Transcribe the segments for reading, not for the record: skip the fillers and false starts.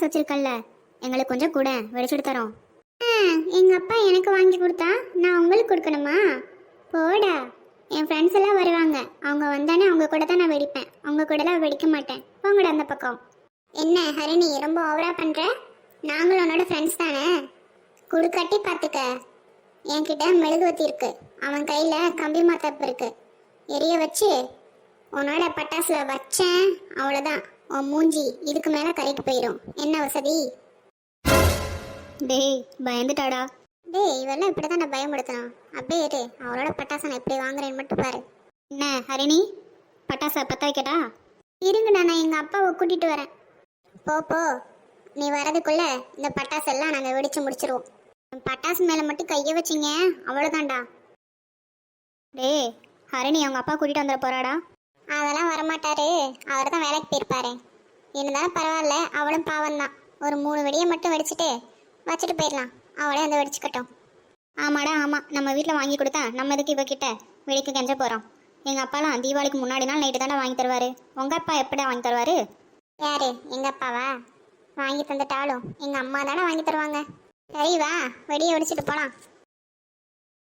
வச்சிருக்கல்ல, எங்களுக்கு கொஞ்சம் கூட வெடிச்சுட்டு தரோம். எங்க அப்பா எனக்கு வாங்கி கொடுத்தா நான் உங்களுக்கு கொடுக்கணுமா? போடா. என் ஃப்ரெண்ட்ஸ் எல்லாம் வருவாங்க, அவங்க வந்தானே அவங்க கூட தான் நான் வெடிப்பேன், அவங்க கூடலாம் வெடிக்க மாட்டேன். போங்கடா அந்த பக்கம். என்ன ஹரிணி, ரொம்ப ஓவரா பண்ற? நாங்களும் உன்னோட ஃப்ரெண்ட்ஸ் தானே. குடுக்கட்டி பார்த்துக்க. என்கிட்ட மெழுகுவத்தி இருக்கு, அவன் கையில கம்பி மாத்தப்பு இருக்கு. எரிய வச்சு உன்னோட பட்டாசுல வச்சேன், அவ்வளோதான். உன் மூஞ்சி இதுக்கு மேலே கறிக்கு போயிடும். என்ன வசதி? டேய் பயந்துட்டாடா. டேய் இவெல்லாம் இப்படி தான் நான் பயமுடுத்தணும். அப்படியே இரு, அவளோட பட்டாசை நான் எப்படி வாங்குறேன்னு மட்டும் பாரு. என்ன ஹரிணி, பட்டாசை பற்ற வைக்கட்டா? இருங்கடா, நான் எங்கள் அப்பாவை கூட்டிகிட்டு வரேன். போ, நீ வரதுக்குள்ள இந்த பட்டாசு எல்லாம் நாங்கள் வெடிச்சு முடிச்சிருவோம். பட்டாசு மேலே மட்டும் கையை வச்சிங்க, அவ்வளோதான்டா. டேய் ஹரிணி, அவங்க அப்பா கூட்டிகிட்டு வந்துட போகிறாடா. அதெல்லாம் வரமாட்டாரு, அவர் தான் வேலைக்கு போயிருப்பாரு. இருந்தாலும் பரவாயில்ல, அவளும் பாவம் தான். ஒரு 3 வெடியை மட்டும் வெடிச்சிட்டு வச்சுட்டு போயிடலாம், அவளே அந்த வெடிச்சுக்கட்டும். ஆமாடா ஆமாம், நம்ம வீட்டில் வாங்கி கொடுத்தா நம்ம இதுக்கு இவகிட்ட வெடிக்க கெஞ்ச போகிறோம். எங்கள் அப்பாலாம் தீபாவளிக்கு முன்னாடி நாள் நைட்டு தானே வாங்கி தருவார். உங்கள் அப்பா எப்படா வாங்கி தருவார்? யாரு எங்கள் அப்பாவா? வாங்கி தந்துட்டாலும் எங்கள் அம்மா தானே வாங்கி தருவாங்க. சரி வா, வெடியை வெடிச்சிட்டு போகலாம்.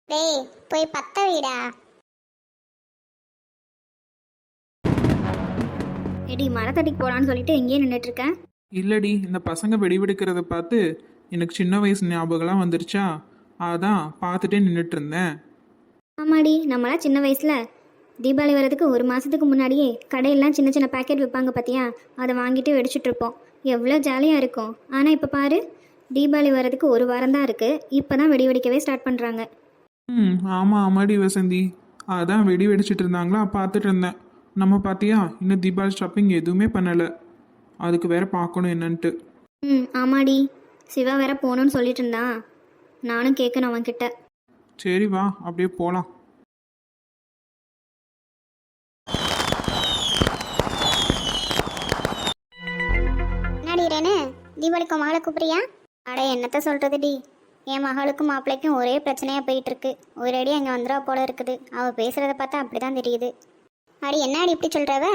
டேய் போய் பற்ற வைடா. எடி மரத்தடிக்கு போகலான்னு சொல்லிட்டு இங்கேயே நின்றுட்டுருக்கேன். இல்லடி, இந்த பசங்க வெடி வெடிக்கிறத பார்த்து எனக்கு சின்ன வயசு ஞாபகம்லாம் வந்துருச்சா, அதான் பார்த்துட்டே நின்றுட்டு இருந்தேன். ஆமாடி, நம்மளாம் சின்ன வயசில் தீபாவளி வரதுக்கு 1 மாதத்துக்கு முன்னாடியே கடையெல்லாம் சின்ன சின்ன பேக்கெட் விற்பாங்க பார்த்தியா, அதை வாங்கிட்டு வெடிச்சுட்ருப்போம். எவ்வளோ ஜாலியாக இருக்கும். ஆனால் இப்போ பாரு, தீபாவளி வரதுக்கு 1 வாரம் தான் இருக்குது, இப்போ தான் வெடி வெடிக்கவே ஸ்டார்ட் பண்ணுறாங்க. ஆமாம் ஆமாடி வசந்தி, அதான் வெடி வெடிச்சிட்டு இருந்தாங்களா பார்த்துட்டு இருந்தேன். நம்ம பார்த்தியா இன்னும் தீபாவளி ஷாப்பிங் எதுவுமே பண்ணலை, அதுக்கு வேற பார்க்கணும் என்னன்ட்டு. ஆமாடி, சிவா வேற போகணுன்னு சொல்லிட்டு இருந்தான், நானும் கேட்கணும் அவன்கிட்ட. சரி வா அப்படியே போகலாம். என்னடி ரேனு, தீபாவளிக்கு மகளை கூப்பிட்றியா? அட என்னத்த சொல்கிறதுடி, என் மகளுக்கும் மாப்பிள்ளைக்கும் ஒரே பிரச்சனையாக போயிட்டுருக்கு. ஒரு அடி அங்கே வந்துடுவா போல இருக்குது. அவள் பேசுகிறத பார்த்தா அப்படி தான் தெரியுது. அடி என்னடி இப்படி சொல்கிறவ?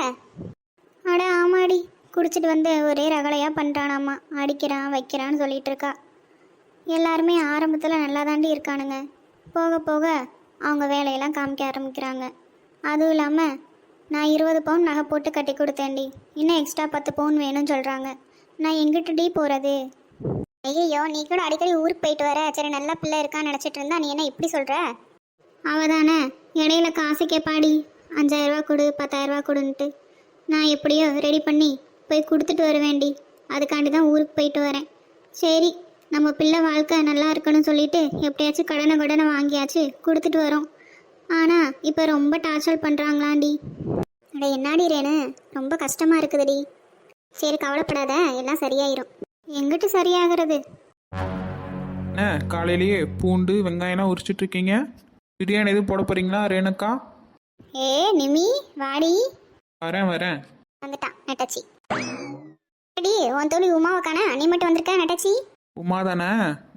அட ஆமாடி, குடிச்சிட்டு வந்து ஒரே ரகலையாக பண்ணுறானாம்மா, அடிக்கிறான் வைக்கிறான்னு சொல்லிட்டு இருக்கா. எல்லாருமே ஆரம்பத்தில் நல்லா தாண்டி இருக்கானுங்க, போக போக அவங்க வேலையெல்லாம் காமிக்க ஆரம்பிக்கிறாங்க. அதுவும் இல்லாமல் நான் 20 பவுன் நகை போட்டு கட்டி கொடுத்தேன்டி, இன்னும் எக்ஸ்ட்ரா 10 பவுன் வேணும்னு சொல்கிறாங்க. நான் எங்கிட்டடி போகிறது? ஐயோ, நீ கூட அடிக்கடி ஊருக்கு போயிட்டு வர, சரி நல்ல பிள்ளை இருக்கான்னு நினச்சிட்டு இருந்தா நீ என்ன இப்படி சொல்கிற? அவள் தானே இடையில காசு கேட்பாடி, 5000 ரூபா கொடு 10,000 ரூபா கொடுன்ட்டு. நான் எப்படியோ ரெடி பண்ணி போய் கொடுத்துட்டு வருவேண்டி, அதுக்காண்டி தான் ஊருக்கு போயிட்டு வரேன். சரி, நம்ம பிள்ளை வாழ்க்கை நல்லா இருக்கணும்னு சொல்லிட்டு எப்படியாச்சும் கடனை வாங்கியாச்சு கொடுத்துட்டு வரோம். ஆனால் இப்போ ரொம்ப டார்ச்சர் பண்ணுறாங்களாண்டி. அட என்னாடி ரேனு, ரொம்ப கஷ்டமாக இருக்குதுடி. சரி கவலைப்படாத, எல்லாம் சரியாயிரும். எங்கிட்ட சரியாகிறது? என்ன காலையிலேயே பூண்டு வெங்காயம்லாம் உரிச்சிட்டு இருக்கீங்க? பிரியாணி எதுவும் போட போகிறீங்களா ரேணுக்கா? ஏ நிமி வாடி. வரேன் வந்துட்டான் நெட்டச்சி. அடி உன் தோழி உமாவை காண, நீ மட்டும் வந்திருக்க நெட்டச்சி? உமா தானே,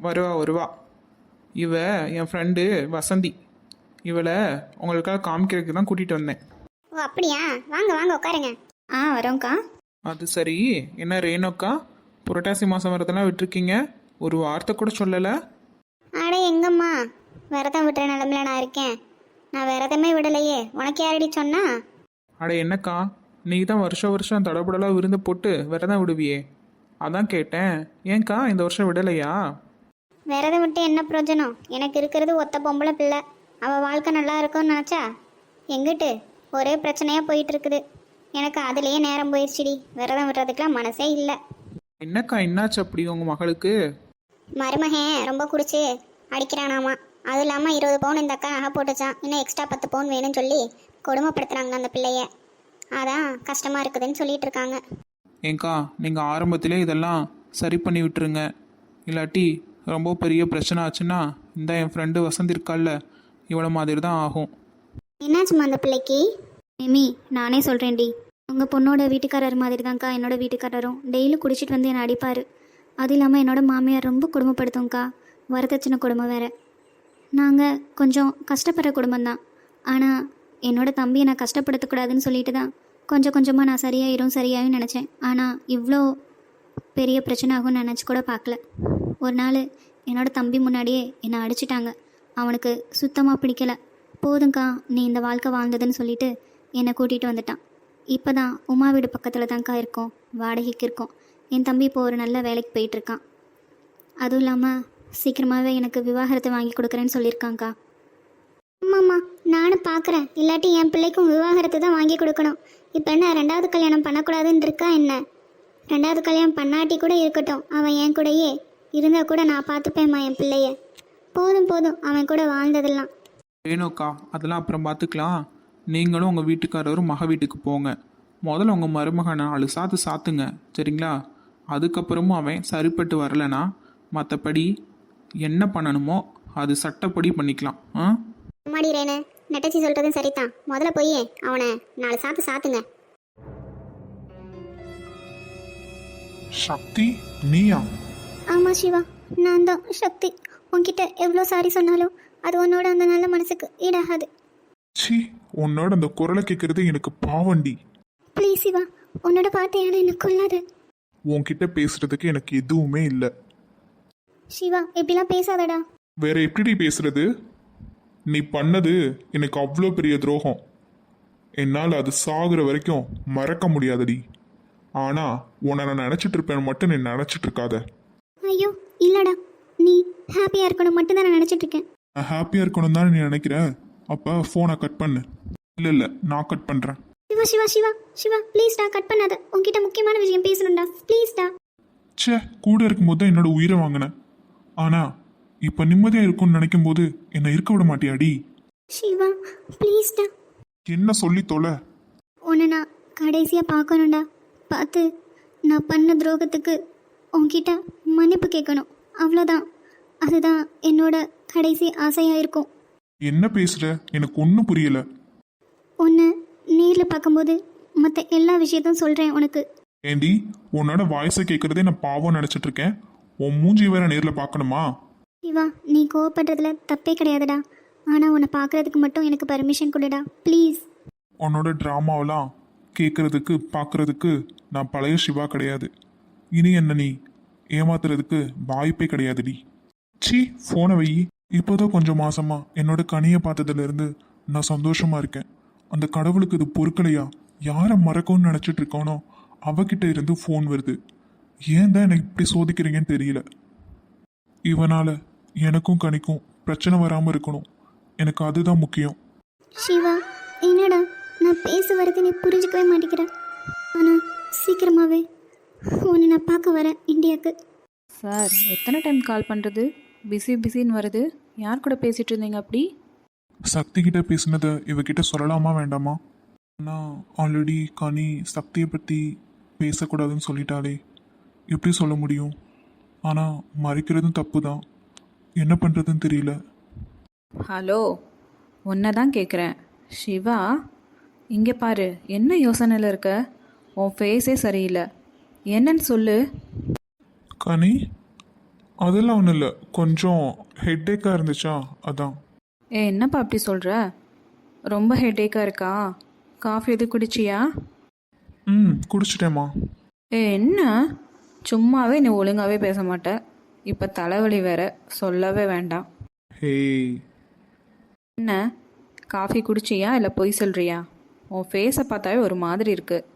வருவா. இவ என் ஃப்ரெண்டு வசந்தி, இவளை உங்களுக்காக காமிக்கிறதுக்கு தான் கூட்டிகிட்டு வந்தேன். ஓ அப்படியா, வாங்க வாங்க உட்காருங்க. வரோங்க்கா. அது சரி, என்ன ரேணுக்கா புரட்டாசி மாதம் வரதெல்லாம் விட்டுருக்கீங்க, ஒரு வார்த்தை கூட சொல்லலை? அட எங்கம்மா, விரதம் விட்டுற நிலமையில நான் இருக்கேன். நான் விரதமே விடலையே, உனக்கு யாரடி சொன்னா? அட என்னக்கா, நீ தான் வருஷம் தடபுடலாக விருந்து போட்டு விரதம் விடுவியே, அதான் கேட்டேன். ஏன்க்கா இந்த வருஷம் விடலையா? விரதம் விட்டு என்ன பிரயோஜனம்? எனக்கு இருக்கிறது ஒத்த பொம்பளை பிள்ளை, அவள் வாழ்க்கை நல்லா இருக்கும்னு நினச்சா எங்கிட்டு ஒரே பிரச்சனையாக போயிட்டு இருக்குது. எனக்கு அதுலேயே நேரம் போயிடுச்சுடி, விரதம் விடுறதுக்கெலாம் மனசே இல்லை. என்னக்கா என்னாச்சு அப்படி உங்கள் மகளுக்கு? மருமகன் ரொம்ப குடிச்சு அடிக்கிறானாமா, அதுவும் இல்லாமல் 20 பவுன் இந்த அக்கா நகை போட்டுச்சான், இன்னும் எக்ஸ்ட்ரா 10 பவுன் வேணும்னு சொல்லி கொடுமைப்படுத்துகிறாங்க அந்த பிள்ளைய. அதான் கஷ்டமாக இருக்குதுன்னு சொல்லிட்டு இருக்காங்க. ஏங்க்கா நீங்கள் ஆரம்பத்திலே இதெல்லாம் சரி பண்ணி விட்டுருங்க, இல்லாட்டி ரொம்ப பெரிய பிரச்சனை ஆச்சுன்னா இந்த என் ஃப்ரெண்டு வசந்தி இருக்கால்ல, இவ்வளோ மாதிரி தான் ஆகும். என்னாச்சுமா அந்த பிள்ளைக்கு? மிமி நானே சொல்கிறேன்டி, உங்கள் பொண்ணோட வீட்டுக்காரர் மாதிரி தான்க்கா என்னோட வீட்டுக்காரரும். டெய்லி குடிச்சிட்டு வந்து என்னை அடிப்பார். அது இல்லாமல் என்னோட மாமியார் ரொம்ப கொடுமைப்படுத்தும்க்கா, வரதட்சணை கொடுமை வேறு. நாங்கள் கொஞ்சம் கஷ்டப்படுற குடும்பம்தான், ஆனால் என்னோட தம்பியை நான் கஷ்டப்படுத்தக்கூடாதுன்னு சொல்லிட்டு தான் கொஞ்சம் கொஞ்சமாக நான் சரியாயிரும் நினச்சேன். ஆனால் இவ்வளோ பெரிய பிரச்சனை ஆகும்னு நினச்சி கூட பார்க்கல. ஒரு நாள் என்னோட தம்பி முன்னாடியே என்னை அடிச்சிட்டாங்க. அவனுக்கு சுத்தமாக பிடிக்கல. போதுங்க்கா நீ இந்த வாழ்க்கை வாழ்ந்ததுன்னு சொல்லிட்டு என்னை கூட்டிகிட்டு வந்துட்டான். இப்போ தான் உமா வீடு பக்கத்தில் தான்க்கா இருக்கோம், வாடகைக்கு இருக்கோம். என் தம்பி இப்போ ஒரு நல்ல வேலைக்கு போயிட்டுருக்கான். அதுவும் இல்லாமல் சீக்கிரமாகவே எனக்கு விவாகரத்தை வாங்கி கொடுக்குறேன்னு சொல்லியிருக்காங்க்கா. ஆமாம்மா நானும் பார்க்குறேன். இல்லாட்டி என் பிள்ளைக்கும் விவாகரத்தை தான் வாங்கி கொடுக்கணும். இப்போ என்ன 2வது கல்யாணம் பண்ணக்கூடாதுன்னு இருக்கா என்ன? 2வது கல்யாணம் பண்ணாட்டி கூட இருக்கட்டும், அவன் என் கூடயே இருந்தால் கூட நான் பார்த்துப்பேம்மா என் பிள்ளைய. போதும் போதும் அவன் கூட வாழ்ந்ததெல்லாம். ரேணுக்கா அதெல்லாம் அப்புறம் பார்த்துக்கலாம். நீங்களும் உங்கள் வீட்டுக்காரரும் மக வீட்டுக்கு போங்க. முதல்ல உங்கள் மருமகனை 4 சாத்து சாத்துங்க, சரிங்களா? அதுக்கப்புறமும் அவன் சரிப்பட்டு வரலனா மற்றபடி என்ன பண்ணணுமோ அது சட்டப்படி பண்ணிக்கலாம். அம்மாடி ரேணு, நெட்டச்சி சொல்கிறதும் சரிதான். முதல்ல போய் அவனை 4 சாத்து சாத்துங்க. சக்தி நீயா? ஆமாம் சிவா, நான் தான் சக்தி. உன்கிட்ட எவ்வளோ சாரி சொன்னாலும் அது உன்னோட அந்த நல்ல மனசுக்கு ஈடாகாது. சி, உன்னோட அந்த குரலை கேட்கறது எனக்கு பாவண்டி. ப்ளீஸ் சிவா, உன்னோட வார்த்தையான என்ன கொள்ளாத. உன்கிட்ட பேசுறதுக்கு எனக்கு எதுவுமே இல்லை. சிவா இப்படிலாம் பேசாதடா. வேற எப்படி பேசுறது? நீ பண்ணது எனக்கு அவ்வளோ பெரிய துரோகம். என்னால் அது சாகுற வரைக்கும் மறக்க முடியாதடி. ஆனா உன்னை நான் நினைச்சிட்டு இருப்பேன் மட்டும் நீ நினைச்சிட்டு இருக்காத. ஐயோ இல்லடா, நீ ஹாப்பியாக இருக்கணும் மட்டும்தான் நான் நினச்சிட்டு இருக்கேன். நான் ஹாப்பியா இருக்கணும் தான் நீ நினைக்கிற. அப்ப போனை கட் பண்ணு. இல்ல நான் கட் பண்றேன். சிவா சிவா சிவா சிவா ப்ளீஸ்டா, கட் பண்ணாத. உன்கிட்ட முக்கியமான விஷயம் பேசணும்டா, ப்ளீஸ்டா. ச்சே, கூட இருக்கும்போது தான் என்னோட உயிரை வாங்கினேன். ஆனா இப்ப நிம்மதியா இருக்கும்னு நினைக்கும் போது என்னை இருக்க விட மாட்டியாடி? சிவா ப்ளீஸ்டா. என்ன சொல்லி தொலை. உன்னை நான் கடைசியாக பார்க்கணும்டா. பார்த்து நான் பண்ண துரோகத்துக்கு உன்கிட்ட மன்னிப்பு கேட்கணும், அவ்வளோதான். அதுதான் என்னோட கடைசி ஆசையாக இருக்கும். என்ன பேசுற? எனக்கு ஒன்றும் புரியல. உன்னை நேரில் பார்க்கும்போது மற்ற எல்லா விஷயத்தையும் சொல்கிறேன் உனக்கு. ஏண்டி, உன்னோட வாய்ஸை கேட்கறதே நான் பாவம் நினைச்சிட்டு இருக்கேன். உன் மூஞ்சி வேற நேரில் பார்க்கணுமா? சிவா நீ கோவப்படுறதுல தப்பே கிடையாதுடா. ஆனால் உன்னை பார்க்குறதுக்கு மட்டும் எனக்கு பர்மிஷன் கொடுடா ப்ளீஸ். உன்னோட ட்ராமாவெல்லாம் கேட்கறதுக்கு பார்க்கறதுக்கு நான் பழைய சிவா கிடையாது. இனி என்ன நீ ஏமாத்துறதுக்கு வாய்ப்பே கிடையாதுடி. சி, ஃபோனை வை. இப்போதான் கொஞ்சம் மாசமா என்னோட கனியை பார்த்ததுல இருந்து நான் சந்தோஷமா இருக்கேன். அந்த கடவுளுக்கு இது பொறுக்கலையா? யாரை மறக்கும்னு நினச்சிட்டு இருக்கானோ அவகிட்ட இருந்து ஃபோன் வருது. ஏன் தான் எனக்கு இப்படி சோதிக்கிறீங்கன்னு தெரியல. இவனால எனக்கும் கனிக்கும் பிரச்சனை வராமல் இருக்கணும். எனக்கு அதுதான் முக்கியம். சிவா என்னடா நான் பேச வரது நீ புரிஞ்சுக்கவே மாட்டேங்கிற. ஆனால் சீக்கிரமாகவே உன்னை நான் பார்க்க வரேன் இந்தியாவுக்கு. சார் எத்தனை டைம் கால் பண்ணுறது? பிஸின்னு வருது. யார் கூட பேசிகிட்டு இருந்தீங்க அப்படி? சக்தி கிட்ட பேசினதை இவகிட்ட சொல்லலாமா வேண்டாமா? ஆனால் ஆல்ரெடி கனி சக்தியை பற்றி பேசக்கூடாதுன்னு சொல்லிட்டாலே எப்படி சொல்ல முடியும்? ஆனால் மறைக்கிறதும் தப்பு தான். என்ன பண்ணுறதுன்னு தெரியல. ஹலோ, உன்னை தான் கேட்குறேன். சிவா இங்கே பாரு, என்ன யோசனையில் இருக்க? உன் ஃபேஸே சரியில்லை. என்னன்னு சொல்லு. கனி, அதெல்லாம் ஒன்றும் இல்லை, கொஞ்சம் ஹெட்டேக்காக இருந்துச்சா அதான். என்னப்பா அப்படி சொல்கிற? ரொம்ப ஹெட்டேக்காக இருக்கா? காஃபி எது குடிச்சியா? குடிச்சிட்டேம்மா. என்ன சும்மாவே நீ ஒழுங்காகவே பேச மாட்ட. இப்போ தலைவலி வேற, சொல்லவே வேண்டாம். ஹே, என்ன காஃபி குடிச்சியா இல்லை பொய் சொல்கிறியா? உன் ஃபேஸை பார்த்தாவே ஒரு மாதிரி இருக்குது.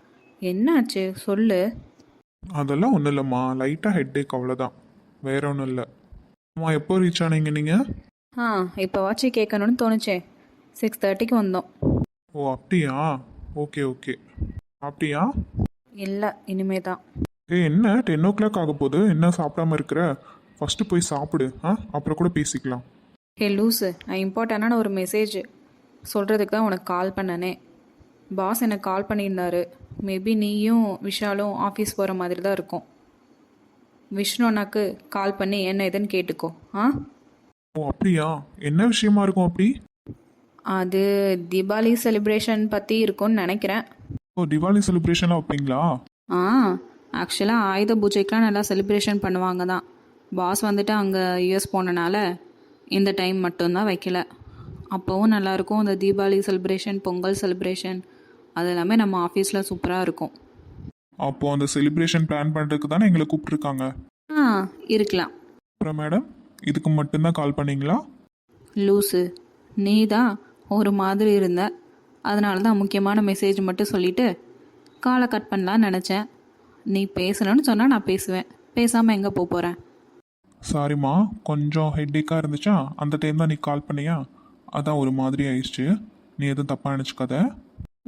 என்னாச்சு சொல்லு. அதெல்லாம் ஒன்றும் இல்லைம்மா, லைட்டாக ஹெட்டேக் அவ்வளோதான், வேற ஒன்றும் இல்லை. அம்மா எப்போ ரீச் ஆனீங்க நீங்கள்? இப்போ வாட்சி கேட்கணும்னு தோணுச்சே. 6:30க்கு வந்தோம். ஓ அப்படியா? Okay okay. அப்படியா? இல்லை, இனிமே தான். என்ன 10 o'clock ஆக போகுது, என்ன சாப்பிடாம இருக்கிற? ஃபஸ்ட்டு போய் சாப்பிடு, அப்புறம் கூட பேசிக்கலாம். லூஸு, நான் இம்பார்ட்டண்டான ஒரு மெசேஜ் சொல்கிறதுக்கு தான் உனக்கு கால் பண்ணனே. பாஸ் எனக்கு கால் பண்ணியிருந்தாரு. மேபி நீயும் விஷாலும் ஆஃபீஸ் போகிற மாதிரி தான் இருக்கும். விஷ்ணு அண்ணாக்கு கால் பண்ணி என்ன ஏதுன்னு கேட்டுக்கோ. ஓ அப்படியா? என்ன விஷயமா இருக்கும் அப்படி? அது தீபாவளி செலிப்ரேஷன் பற்றி இருக்கும்னு நினைக்கிறேன். ஓ, தீபாவளி செலிப்ரேஷன்லாம் வைப்பீங்களா? ஆக்சுவலாக ஆயுத பூஜைக்கெலாம் நல்லா செலிப்ரேஷன் பண்ணுவாங்க தான். பாஸ் வந்துட்டு அங்கே யூஎஸ் போனனால இந்த டைம் மட்டும்தான் வைக்கல. அப்போவும் நல்லாயிருக்கும். இந்த தீபாவளி செலிப்ரேஷன், பொங்கல் செலிப்ரேஷன் அது எல்லாமே நம்ம ஆஃபீஸில் சூப்பராக இருக்கும். அப்போ அந்த செலிப்ரேஷன் பிளான் பண்ணுறதுக்கு தானே எங்களை கூப்பிட்ருக்காங்க. ஆ இருக்கலாம். அப்புறம் மேடம், இதுக்கு மட்டும்தான் கால் பண்ணீங்களா? லூஸு, நீ தான் ஒரு மாதிரி இருந்த, அதனால தான் முக்கியமான மெசேஜ் மட்டும் சொல்லிவிட்டு காலை கட் பண்ணலான்னு நினச்சேன். நீ பேசணும்னு சொன்னால் நான் பேசுவேன், பேசாமல் எங்கே போக போகிறேன்? சாரிம்மா, கொஞ்சம் ஹெட்டேக்காக இருந்துச்சா, அந்த டைம் தான் நீ கால் பண்ணியா, அதான் ஒரு மாதிரி ஆயிடுச்சு. நீ எதுவும் தப்பாக நினச்சிக்காத.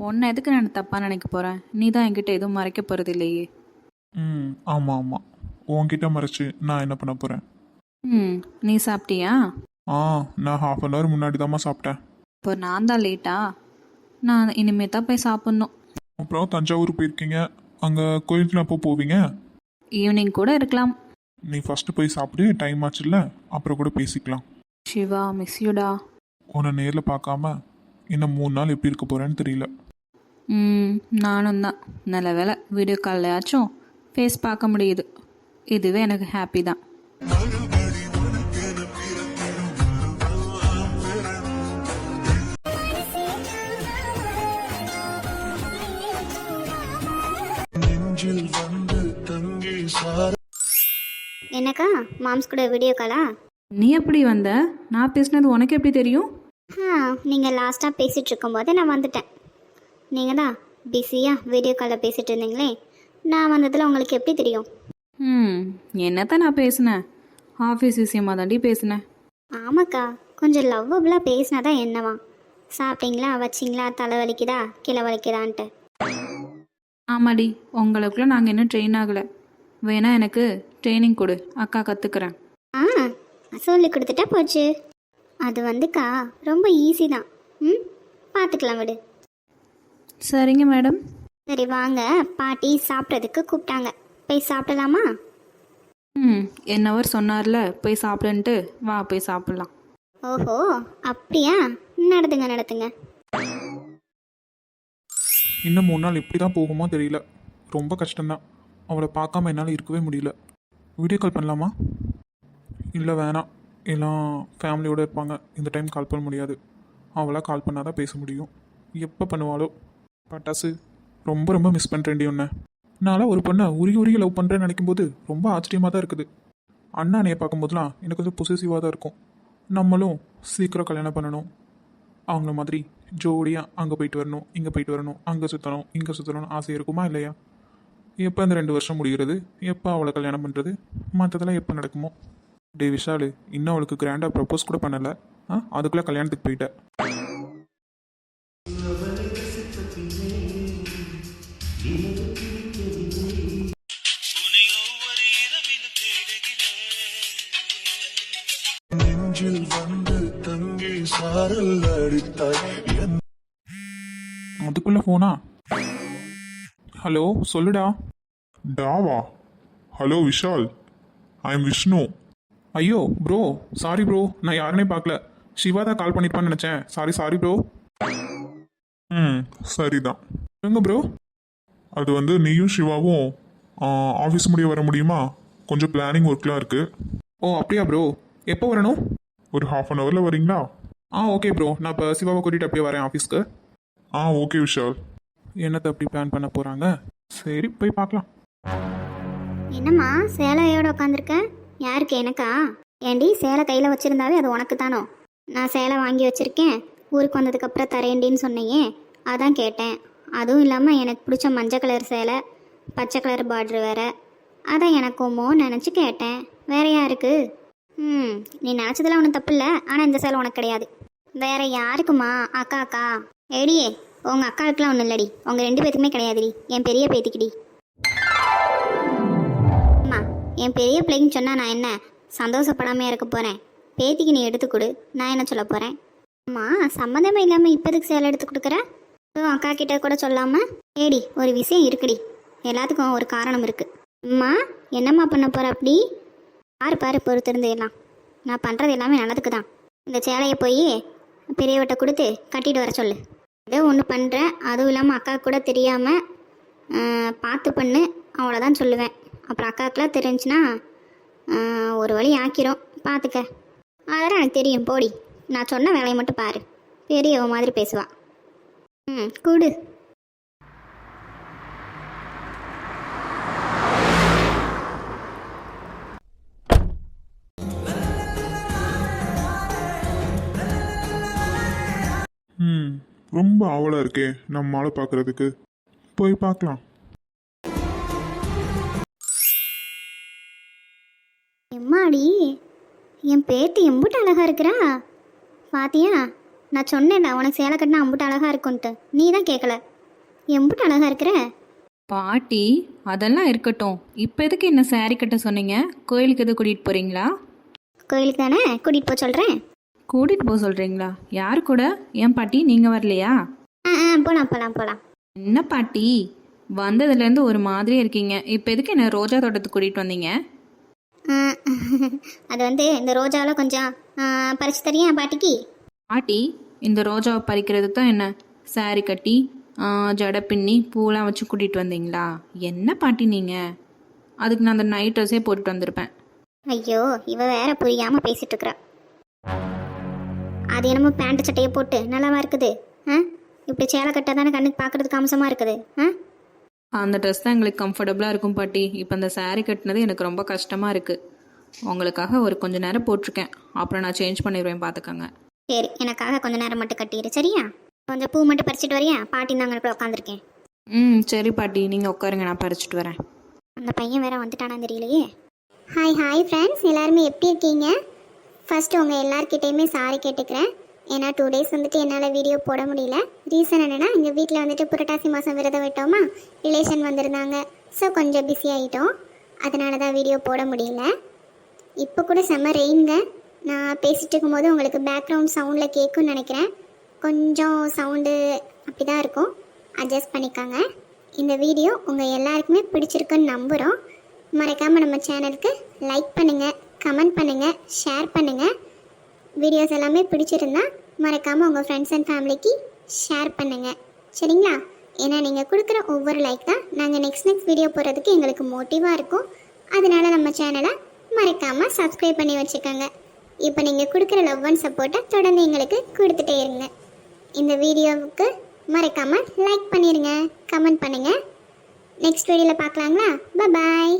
உன்னை எதுக்கு நான் தப்பாக நினைக்க போகிறேன்? நீ தான் என்கிட்ட எதுவும் மறைக்க போகிறது இல்லையே. ஆமாம் ஆமாம், உன்கிட்ட மறைச்சு நான் என்ன பண்ண போகிறேன்? நீ சாப்பிட்டியா? நான் ½ அன் ஹவர் முன்னாடி தாம்மா சாப்பிட்டேன். இப்போ நான் தான் லேட்டா? நான் இனிமேல் தான் போய் சாப்பிட்ணும். அப்புறம் தஞ்சாவூர் போயிருக்கீங்க, அங்கே கோயிலுக்குலாம் எப்போ போவீங்க? ஈவினிங் கூட இருக்கலாம். நீ ஃபஸ்ட்டு போய் சாப்பிடு, டைம் ஆச்சுல்ல, அப்புறம் கூட பேசிக்கலாம். சிவா, மிஸ் யூடா. உன்னை நேரில் பார்க்காம இன்னும் 3 நாள் எப்படி இருக்க போகிறேன்னு தெரியல. நானும் தான். நல்ல வேலை வீடியோ கால்லையாச்சும் ஃபேஸ் பார்க்க முடியுது. இதுவே எனக்கு ஹாப்பி தான். என்னக்கா மாம்ஸ் கூட வீடியோ காலா? நீ எப்படி வந்த? நான் பேசினது உனக்கு எப்படி தெரியும்? நீங்கள் லாஸ்ட்டாக பேசிகிட்டு இருக்கும்போது நான் வந்துட்டேன். நீங்கள் தான் பிஸியாக வீடியோ காலில் பேசிகிட்டு இருந்தீங்களே, நான் வந்ததில் உங்களுக்கு எப்படி தெரியும்? என்னத்தான் நான் பேசினேன்? ஆஃபீஸ் விஷயமா தாண்டி பேசினேன். ஆமாக்கா, கொஞ்சம் லவ்வபுளாக பேசினா தான் என்னவா? சாப்பிட்டீங்களா, வச்சிங்களா, தலை வலிக்குதா, கீழே வலிக்குதான்ட்டு. ஆமாடி, உங்களுக்குள்ள நாங்கள் இன்னும் ட்ரெயின் ஆகலை. வேணா எனக்கு ட்ரைனிங் கொடு, அக்கா கற்றுக்குறேன். சொல்லி கொடுத்துட்டா போச்சு. அது வந்துக்கா ரொம்ப ஈஸி தான். பார்த்துக்கலாம் விடு. சரிங்க மேடம். சரி வாங்க, பாட்டி சாப்பிட்றதுக்கு கூப்பிட்டாங்க, போய் சாப்பிடலாமா? என்னவர் சொன்னார்ல போய் சாப்பிடுன்ட்டு, வா போய் சாப்பிட்லாம். ஓஹோ அப்படியா, நடத்துங்க. இன்னும் 3 நாள் எப்படி தான் போகுமோ தெரியல. ரொம்ப கஷ்டம்தான். அவளை பார்க்காம என்னால் இருக்கவே முடியல. வீடியோ கால் பண்ணலாமா? இல்லை வேணாம், எல்லாம் ஃபேமிலியோடு இருப்பாங்க, இந்த டைம் கால் பண்ண முடியாது. அவளாக கால் பண்ணால் தான் பேச முடியும். எப்போ பண்ணுவாளோ. பட்டாசு, ரொம்ப மிஸ் பண்ணுறேன்டி உன்னை. நான்லாம் ஒரு பொண்ணை உருகி லவ் பண்ணுறேன்னு நினைக்கும்போது ரொம்ப ஆச்சரியமாக தான் இருக்குது. அண்ணா அண்ணையை பார்க்கும்போதுலாம் எனக்கு கொஞ்சம் பொசசிவாக தான் இருக்கும். நம்மளும் சீக்கிரம் கல்யாணம் பண்ணணும், அவங்கள மாதிரி ஜோடியாக அங்கே போயிட்டு வரணும், இங்கே போயிட்டு வரணும், அங்கே சுற்றணும், இங்கே சுற்றணும்னு ஆசை இருக்குமா இல்லையா? எப்போ அந்த 2 வருஷம் முடிகிறது, எப்போ அவளை கல்யாணம் பண்ணுறது, மற்றதெல்லாம் எப்போ நடக்குமோ? டே விஷாலு, இன்னும் அவளுக்கு கிராண்டாக ப்ரப்போஸ் கூட பண்ணலை, அதுக்குள்ளே கல்யாணத்துக்கு போயிட்டேன். அதுக்குள்ள போனா? ஹலோ சொல்லுடா. டாவா? Hello Vishal, I am Vishnu. ஐயோ ப்ரோ, சாரி ப்ரோ, நான் யாருன்னே பார்க்கல. சிவா தான் கால் பண்ணியிருப்பான்னு நினச்சேன். Sorry bro. சரிதான். எங்க ப்ரோ? அது வந்து நீயும் சிவாவும் ஆஃபீஸ் முடிய வர முடியுமா? கொஞ்சம் பிளானிங் ஒர்க்லாம் இருக்குது. ஓ அப்படியா ப்ரோ, எப்போ வரணும்? ஒரு ½ அன் ஹவரில் வரீங்களா? ஓகே ப்ரோ, நான் இப்போ சிவாவை கூட்டிகிட்டு அப்படியே வரேன் ஆஃபீஸ்க்கு. ஓகே விஷால். என்னத்தை அப்படி பிளான் பண்ண போகிறாங்க? சரி போய் பார்க்கலாம். என்னம்மா சேலையோட உட்காந்துருக்க? யாருக்கு, எனக்கா? ஏண்டி சேலை கையில் வச்சுருந்தாவே அது உனக்கு தானோ? நான் சேலை வாங்கி வச்சுருக்கேன், ஊருக்கு வந்ததுக்கப்புறம் தரேண்டின்னு சொன்னீங்க, அதான் கேட்டேன். அதுவும் இல்லாமல் எனக்கு பிடிச்ச மஞ்சள் கலர் சேலை, பச்சை கலர் பார்ட்ரு வேறு, அதான் எனக்குமோ நினச்சி கேட்டேன். வேற யாருக்கு? நீ நினச்சதெல்லாம் ஒன்றும் தப்பு இல்லை, ஆனால் இந்த சேலை உனக்கு கிடையாது. வேற யாருக்குமா? அக்கா ஏடியே, உங்கள் அக்காவுக்குலாம் ஒன்றும் இல்லடி, உங்கள் 2 பேத்துக்குமே கிடையாதுடி, என் பெரிய பேத்திக்குடி. அம்மா, என் பெரிய பிள்ளைன்னு சொன்னால் நான் என்ன சந்தோஷப்படாமையாக இருக்க போகிறேன்? பேத்திக்கு நீ எடுத்து கொடு, நான் என்ன சொல்ல போகிறேன்? அம்மா, சம்மந்தமே இல்லாமல் இப்போதுக்கு சேலை எடுத்து கொடுக்குற? அக்கா கிட்ட கூட சொல்லாமல்? ஏடி, ஒரு விஷயம் இருக்குடி, எல்லாத்துக்கும் ஒரு காரணம் இருக்குது. அம்மா, என்னம்மா பண்ண போகிற அப்படி? பாரு பொறுத்திருந்து எல்லாம். நான் பண்ணுறது எல்லாமே நல்லதுக்கு தான். இந்த சேலையை போய் பெரியவட்ட கொடுத்து கட்டிட்டு வர சொல்லு. ஏதோ ஒன்று பண்ணுறேன், அதுவும் இல்லாமல் அக்கா கூட தெரியாமல் பார்த்து பண்ணு, அவ்வளோதான் சொல்லுவேன். அப்புறம் அக்காவுக்குலாம் தெரிஞ்சுன்னா ஒரு வழி ஆக்கிரும், பார்த்துக்க. அதெல்லாம் எனக்கு தெரியும், போடி. நான் சொன்ன வேலையை மட்டும் பாரு. பெரியவ மாதிரி பேசுவா. கூடு. ம் ரொம்ப ஆவலாக இருக்கே நம்ம மாலை பார்க்குறதுக்கு. போய் பார்க்கலாம். எம்மாடி, என் பேத்தி எம்புட்டு அழகா இருக்கிறா பாத்தியா? நான் சொன்னேன்டா உனக்கு சேலை கட்டினா அம்புட்டு அழகா இருக்கும்ட்டு, நீ தான் கேட்கல. எம்புட்டு அழகா இருக்கிற. பாட்டி அதெல்லாம் இருக்கட்டும். இப்போ எதுக்கு என்ன saree கட்ட சொன்னீங்க? கோயிலுக்கு எது கூட்டிகிட்டு போகிறீங்களா? கோயிலுக்கு தானே கூட்டிகிட்டு போக சொல்கிறேன். கூட்டிகிட்டு போக சொல்கிறீங்களா? யார் கூட? ஏன் பாட்டி நீங்கள் வரலையா? போகலாம் போகலாம் போகலாம். என்ன பாட்டி வந்ததுலேருந்து ஒரு மாதிரியே இருக்கீங்க. இப்போ எதுக்கு என்ன ரோஜா தோட்டத்துக்கு கூட்டிகிட்டு வந்தீங்க? அது வந்து இந்த ரோஜாவில் கொஞ்சம் பறிச்சு தரியா பாட்டிக்கு? பாட்டி இந்த ரோஜாவை பறிக்கிறதுக்கு தான் என்ன saree கட்டி ஜடை பின்னி பூலாம் வச்சு கூட்டிகிட்டு வந்தீங்களா? என்ன பாட்டி நீங்கள்? அதுக்கு நான் அந்த நைட் ட்ரெஸ்ஸே போட்டுட்டு வந்திருப்பேன். ஐயோ, இவ வேற புரியாமல் பேசிட்டு இருக்கிறா. அது என்னமோ பேண்ட் சட்டையை போட்டு நல்லாவா இருக்குது? இப்படி சேலை கட்டால் தானே கண்ணுக்கு பார்க்கறதுக்கு அம்சமாக இருக்குது. அந்த ட்ரெஸ் தான் எங்களுக்கு கம்ஃபர்டபுளாக இருக்கும் பாட்டி. இப்போ அந்த saree கட்டினது எனக்கு ரொம்ப கஷ்டமாக இருக்குது. உங்களுக்காக ஒரு கொஞ்ச நேரம் போட்டிருக்கேன், அப்புறம் நான் சேஞ்ச் பண்ணிடுவேன், பார்த்துக்கோங்க. சரி, எனக்காக கொஞ்ச நேரம் மட்டும் கட்டிடு சரியா? கொஞ்சம் பூ மட்டும் பறிச்சிட்டு வரியா? பாட்டி தாங்க உட்காந்துருக்கேன். சரி பாட்டி, நீங்கள் உட்காருங்க, நான் பறிச்சிட்டு வரேன். அந்த பையன் வேற வந்துட்டானா தெரியலையே. ஹாய் ஃப்ரெண்ட்ஸ், எல்லாருமே எப்படி இருக்கீங்க? ஃபர்ஸ்ட் உங்கள் எல்லார்கிட்டையுமே சாரி கேட்டுக்கிறேன். ஏன்னா 2 days வந்துட்டு என்னால் வீடியோ போட முடியல. ரீசன் என்னென்னா, எங்கள் வீட்டில் வந்துட்டு புரட்டாசி மாதம் விரதம் விட்டோமா, ரிலேஷன் வந்திருந்தாங்க. ஸோ கொஞ்சம் பிஸி ஆகிட்டோம், அதனால தான் வீடியோ போட முடியல. இப்போ கூட செம்ம ரெயின்ங்க. நான் பேசிகிட்டு இருக்கும்போது உங்களுக்கு பேக்ரவுண்ட் சவுண்டில் கேட்கும்னு நினைக்கிறேன். கொஞ்சம் சவுண்டு அப்படி தான் இருக்கும், அட்ஜஸ்ட் பண்ணிக்கோங்க. இந்த வீடியோ உங்கள் எல்லாருக்குமே பிடிச்சிருக்குன்னு நம்புகிறோம். மறக்காமல் நம்ம சேனலுக்கு லைக் பண்ணுங்கள், கமெண்ட் பண்ணுங்கள், ஷேர் பண்ணுங்கள். வீடியோஸ் எல்லாமே பிடிச்சிருந்தா மறக்காமல் உங்கள் ஃப்ரெண்ட்ஸ் அண்ட் ஃபேமிலிக்கு ஷேர் பண்ணுங்கள் சரிங்களா? ஏன்னா நீங்கள் கொடுக்குற ஒவ்வொரு லைக் தான் நாங்கள் நெக்ஸ்ட் வீடியோ போடுறதுக்கு எங்களுக்கு மோட்டிவாக இருக்கும். அதனால் நம்ம சேனலை மறக்காமல் சப்ஸ்கிரைப் பண்ணி வச்சுக்கோங்க. இப்போ நீங்கள் கொடுக்குற லவ் அண்ட் சப்போர்ட்டை தொடர்ந்து எங்களுக்கு கொடுத்துட்டே இருங்க. இந்த வீடியோவுக்கு மறக்காமல் லைக் பண்ணிடுங்க, கமெண்ட் பண்ணுங்கள். நெக்ஸ்ட் வீடியோவில் பார்க்கலாங்களா? பாய்.